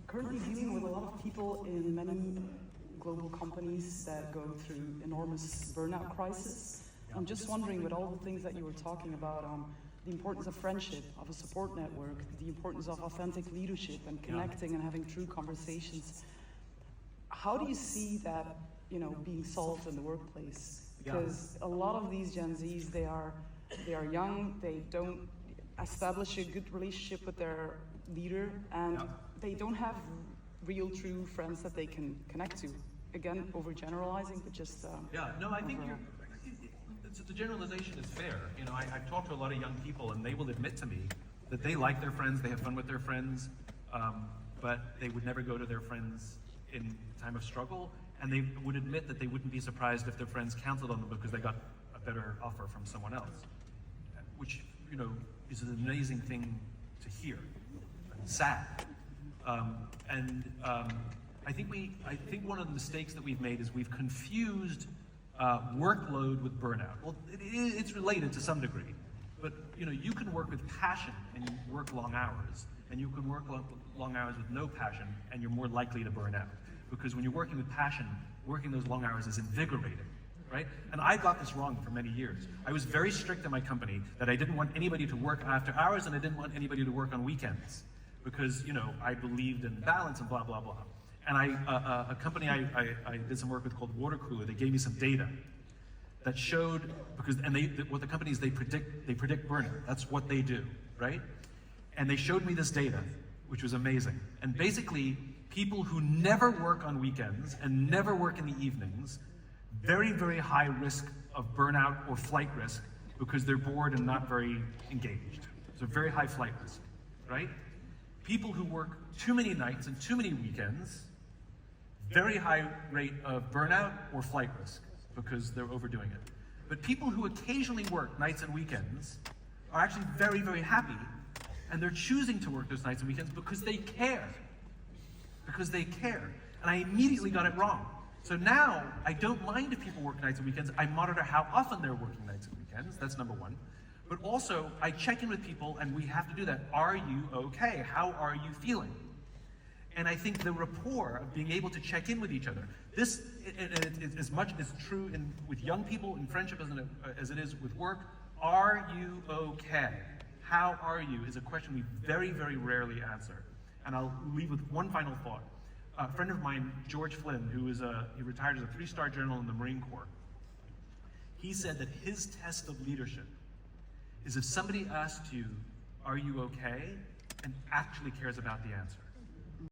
currently dealing with a lot of people in many global companies that go through enormous burnout crisis. I'm just wondering, with all the things that you were talking about, the importance of friendship, of a support network, the importance of authentic leadership and connecting and having true conversations. How do you see that, being solved in the workplace? Because a lot of these Gen Zs, they are young, they don't establish a good relationship with their leader, and they don't have real, true friends that they can connect to. Again, overgeneralizing, but just I think the generalization is fair. I've talked to a lot of young people, and they will admit to me that they like their friends, they have fun with their friends, but they would never go to their friends in time of struggle, and they would admit that they wouldn't be surprised if their friends canceled on them because they got a better offer from someone else, which is an amazing thing to hear. Sad. I think one of the mistakes that we've made is we've confused workload with burnout. Well, it's related to some degree, but you can work with passion and you work long hours, and you can work long hours with no passion, and you're more likely to burn out. Because when you're working with passion, working those long hours is invigorating, right? And I got this wrong for many years. I was very strict in my company that I didn't want anybody to work after hours, and I didn't want anybody to work on weekends, because I believed in balance and blah blah blah. And a company I did some work with called Water Cooler, they gave me some data that showed, what the companies, they predict burnout. That's what they do, right? And they showed me this data, which was amazing. And basically, people who never work on weekends and never work in the evenings, very, very high risk of burnout or flight risk because they're bored and not very engaged. So very high flight risk, right? People who work too many nights and too many weekends, very high rate of burnout or flight risk because they're overdoing it. But people who occasionally work nights and weekends are actually very, very happy, and they're choosing to work those nights and weekends because they care. Because they care. And I immediately got it wrong. So now, I don't mind if people work nights and weekends. I monitor how often they're working nights and weekends. That's number one. But also, I check in with people, and we have to do that. Are you okay? How are you feeling? And I think the rapport of being able to check in with each other, this, as much as true with young people in friendship as it is with work, are you okay? How are you is a question we very, very rarely answer. And I'll leave with one final thought. A friend of mine, George Flynn, he retired as a 3-star general in the Marine Corps. He said that his test of leadership is if somebody asked you, are you okay? And actually cares about the answer.